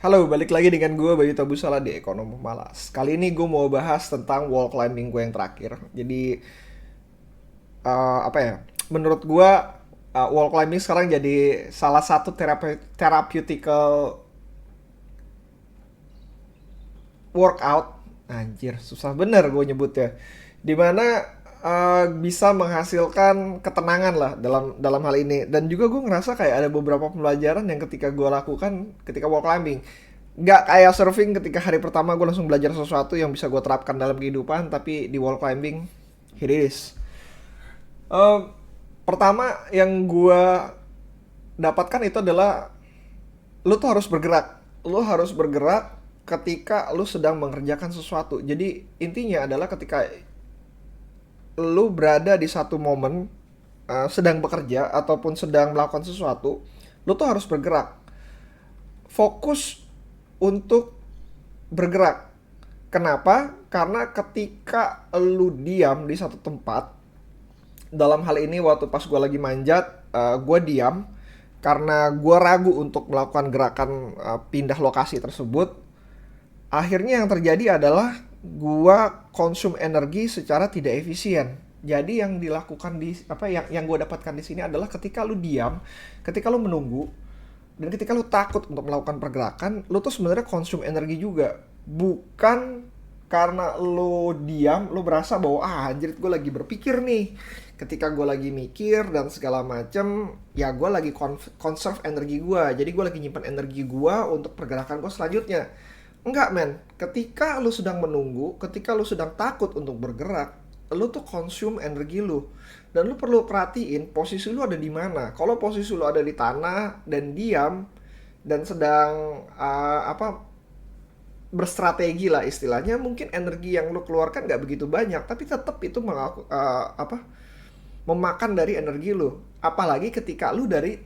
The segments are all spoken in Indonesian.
Halo, balik lagi dengan gue Bayu Tabusala di Ekonomi Malas. Kali ini gue mau bahas tentang wall climbing gue yang terakhir. Jadi apa ya? Menurut gue wall climbing sekarang jadi salah satu therapeutical workout. Anjir, susah bener gue nyebutnya. Dimana bisa menghasilkan ketenangan lah dalam dalam hal ini. Dan juga gue ngerasa kayak ada beberapa pembelajaran yang ketika gue lakukan ketika wall climbing nggak kayak surfing ketika hari pertama gue langsung belajar sesuatu yang bisa gue terapkan dalam kehidupan, tapi di wall climbing here it is. Eh, Pertama yang gue dapatkan itu adalah lu tuh harus bergerak. Lu harus bergerak ketika lu sedang mengerjakan sesuatu. Jadi intinya adalah ketika lu berada di satu momen sedang bekerja ataupun sedang melakukan sesuatu, lu tuh harus bergerak. Fokus untuk bergerak. Kenapa? Karena ketika lu diam di satu tempat, dalam hal ini waktu pas gue lagi manjat, gue diam karena gue ragu untuk melakukan gerakan pindah lokasi tersebut. Akhirnya yang terjadi adalah gue konsum energi secara tidak efisien. Jadi yang dilakukan di apa yang gue dapatkan di sini adalah ketika lu diam, ketika lu menunggu, dan ketika lu takut untuk melakukan pergerakan, lu tuh sebenarnya konsum energi juga. Bukan karena lu diam, lu berasa bahwa anjir gue lagi berpikir nih. Ketika gue lagi mikir dan segala macem, ya gue lagi conserve energi gue. Jadi gue lagi nyimpan energi gue untuk pergerakan gue selanjutnya. Enggak men, ketika lu sedang menunggu, ketika lu sedang takut untuk bergerak, lu tuh consume energi lu. Dan lu perlu perhatiin posisi lu ada di mana. Kalau posisi lu ada di tanah dan diam dan sedang berstrategi lah istilahnya, mungkin energi yang lu keluarkan nggak begitu banyak, tapi tetap itu memakan dari energi lu. Apalagi ketika lu dari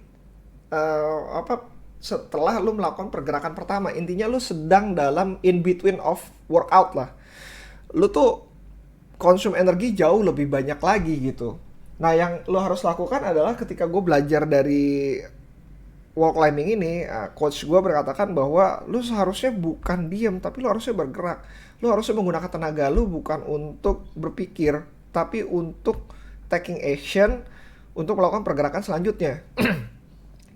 setelah lu melakukan pergerakan pertama, intinya lu sedang dalam in between of workout lah. Lu tuh konsum energi jauh lebih banyak lagi gitu. Nah, yang lo harus lakukan adalah ketika gue belajar dari wall climbing ini, coach gue berkatakan bahwa lo seharusnya bukan diem, tapi lo harusnya bergerak. Lo harusnya menggunakan tenaga lo bukan untuk berpikir, tapi untuk taking action untuk melakukan pergerakan selanjutnya.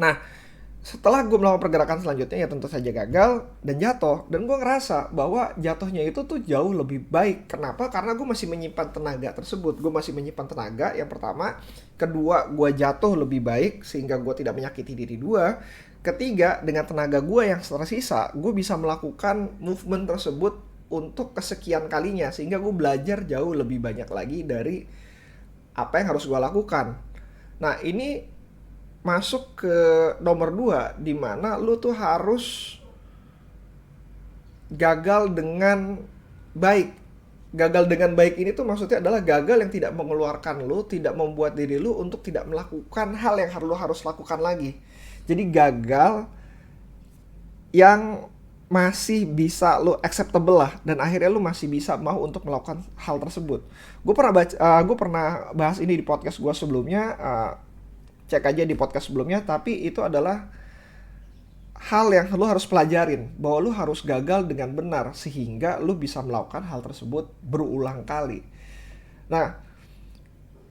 Nah, setelah gue melakukan pergerakan selanjutnya ya tentu saja gagal dan jatuh. Dan gue ngerasa bahwa jatuhnya itu tuh jauh lebih baik. Kenapa? Karena gue masih menyimpan tenaga tersebut. Gue masih menyimpan tenaga yang pertama. Kedua, gue jatuh lebih baik sehingga gue tidak menyakiti diri gue. Ketiga, dengan tenaga gue yang tersisa, gue bisa melakukan movement tersebut untuk kesekian kalinya. Sehingga gue belajar jauh lebih banyak lagi dari apa yang harus gue lakukan. Nah, ini masuk ke nomor 2 di mana lu tuh harus gagal dengan baik. Gagal dengan baik ini tuh maksudnya adalah gagal yang tidak mengeluarkan lu, tidak membuat diri lu untuk tidak melakukan hal yang lu harus lakukan lagi. Jadi gagal yang masih bisa lu acceptable lah, dan akhirnya lu masih bisa mau untuk melakukan hal tersebut. Gue pernah bahas ini di podcast gue sebelumnya, cek aja di podcast sebelumnya, tapi itu adalah hal yang lu harus pelajarin, bahwa lu harus gagal dengan benar sehingga lu bisa melakukan hal tersebut berulang kali. Nah,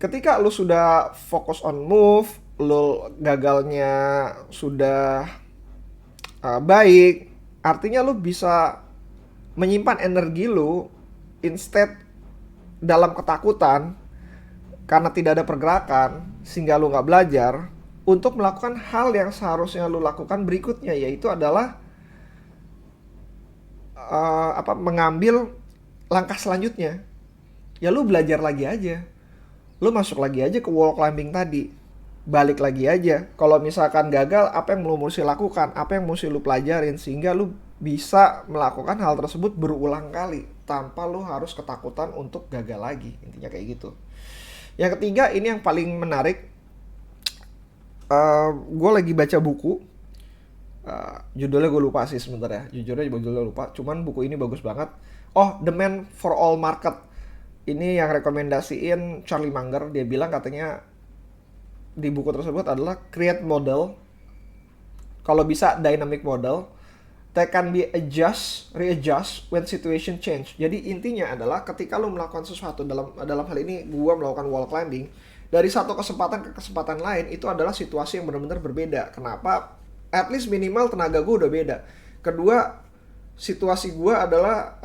ketika lu sudah fokus on move, lu gagalnya sudah baik, artinya lu bisa menyimpan energi lu instead dalam ketakutan karena tidak ada pergerakan sehingga lu nggak belajar untuk melakukan hal yang seharusnya lu lakukan berikutnya, yaitu adalah mengambil langkah selanjutnya. Ya lu belajar lagi aja, lu masuk lagi aja ke wall climbing tadi, balik lagi aja. Kalau misalkan gagal, apa yang lu mesti lakukan, apa yang mesti lu pelajarin sehingga lu bisa melakukan hal tersebut berulang kali tanpa lu harus ketakutan untuk gagal lagi, intinya kayak gitu. Yang ketiga, ini yang paling menarik. Gue lagi baca buku. Judulnya gue lupa sih sebentar ya. Judulnya lupa. Cuman buku ini bagus banget. Oh, The Man for All Market. Ini yang rekomendasiin Charlie Munger. Dia bilang katanya di buku tersebut adalah create model. Kalau bisa dynamic model. They can be readjust when situation change. Jadi intinya adalah ketika lo melakukan sesuatu, dalam hal ini gua melakukan wall climbing, dari satu kesempatan ke kesempatan lain itu adalah situasi yang benar-benar berbeda. Kenapa? At least minimal tenaga gue udah beda. Kedua, situasi gue adalah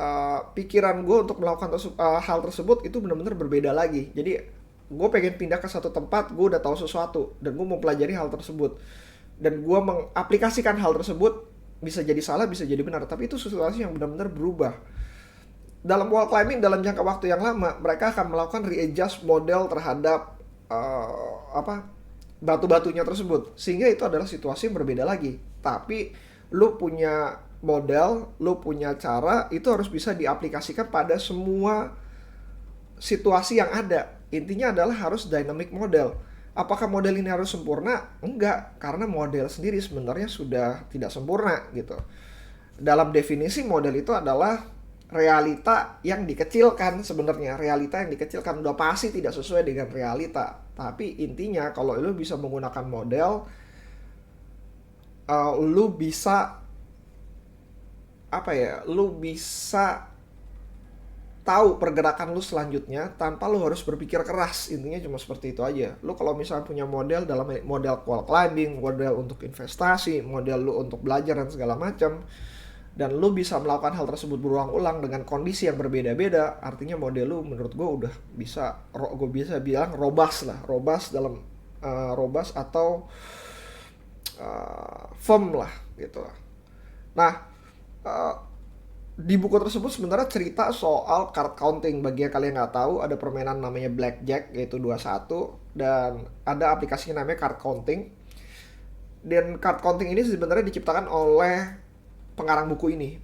pikiran gue untuk melakukan hal tersebut itu benar-benar berbeda lagi. Jadi gue pengen pindah ke satu tempat, gue udah tahu sesuatu dan gue mau pelajari hal tersebut, dan gue mengaplikasikan hal tersebut. Bisa jadi salah, bisa jadi benar, tapi itu situasi yang benar-benar berubah. Dalam wall climbing, dalam jangka waktu yang lama, mereka akan melakukan readjust model terhadap batu-batunya tersebut, sehingga itu adalah situasi yang berbeda lagi. Tapi lu punya model, lu punya cara, itu harus bisa diaplikasikan pada semua situasi yang ada. Intinya adalah harus dynamic model. Apakah model ini harus sempurna? Enggak, karena model sendiri sebenarnya sudah tidak sempurna gitu. Dalam definisi model itu adalah realita yang dikecilkan sebenarnya. Realita yang dikecilkan udah pasti tidak sesuai dengan realita. Tapi intinya kalau lu bisa menggunakan model, lu bisa lu bisa tahu pergerakan lu selanjutnya tanpa lu harus berpikir keras. Intinya cuma seperti itu aja. Lu kalau misalnya punya model, dalam model wall climbing, model untuk investasi, model lu untuk belajar dan segala macam, dan lu bisa melakukan hal tersebut berulang-ulang dengan kondisi yang berbeda-beda, artinya model lu menurut gue udah bisa, gue bisa bilang robust dalam robust atau firm lah gitu lah. Nah, di buku tersebut sebenarnya cerita soal card counting. Bagi yang kalian nggak tahu, ada permainan namanya blackjack, yaitu 21, dan ada aplikasinya namanya card counting. Dan card counting ini sebenarnya diciptakan oleh pengarang buku ini.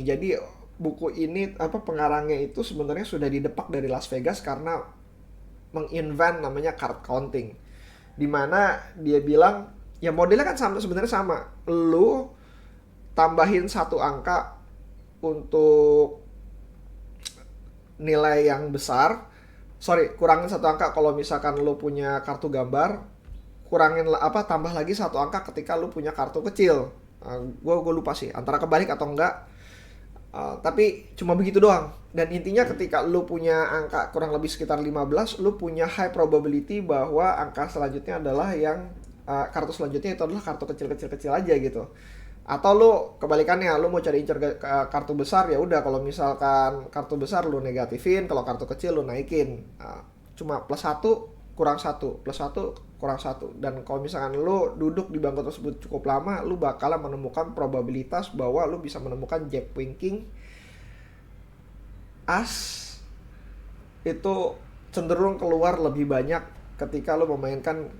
Jadi buku ini pengarangnya itu sebenarnya sudah didepak dari Las Vegas karena menginvent namanya card counting. Dimana dia bilang ya modelnya kan sebenarnya sama. Lu tambahin satu angka untuk nilai yang besar, kurangin satu angka kalau misalkan lu punya kartu gambar, tambah lagi satu angka ketika lu punya kartu kecil. Gue lupa sih antara kebalik atau enggak, tapi cuma begitu doang. Dan intinya ketika lu punya angka kurang lebih sekitar 15, lu punya high probability bahwa angka selanjutnya adalah yang kartu selanjutnya itu adalah kartu kecil-kecil aja gitu. Atau lu kebalikannya, lu mau cari incer kartu besar, ya udah kalau misalkan kartu besar lu negatifin, kalau kartu kecil lu naikin. Cuma plus 1 kurang 1, plus 1 kurang 1. Dan kalau misalkan lu duduk di bangku tersebut cukup lama, lu bakalan menemukan probabilitas bahwa lu bisa menemukan jack, queen, king, as itu cenderung keluar lebih banyak ketika lu memainkan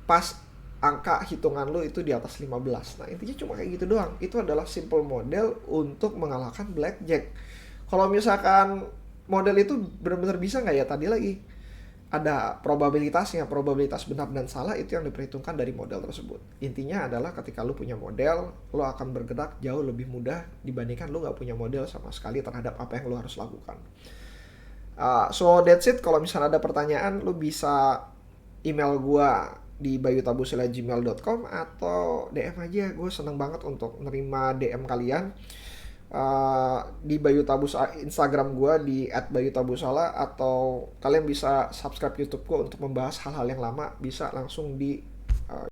pas angka hitungan lu itu di atas 15. Nah intinya cuma kayak gitu doang. Itu adalah simple model untuk mengalahkan blackjack. Kalau misalkan model itu benar-benar bisa nggak, ya tadi lagi ada probabilitasnya, probabilitas benar dan salah itu yang diperhitungkan dari model tersebut. Intinya adalah ketika lu punya model, lu akan bergerak jauh lebih mudah dibandingkan lu nggak punya model sama sekali terhadap apa yang lu harus lakukan. So that's it. Kalau misalnya ada pertanyaan, lu bisa email gua di bayutabusila@gmail.com atau DM aja. Gue seneng banget untuk nerima DM kalian di Bayutabus Instagram gue di @bayutabusala, atau kalian bisa subscribe YouTube gue untuk membahas hal-hal yang lama, bisa langsung di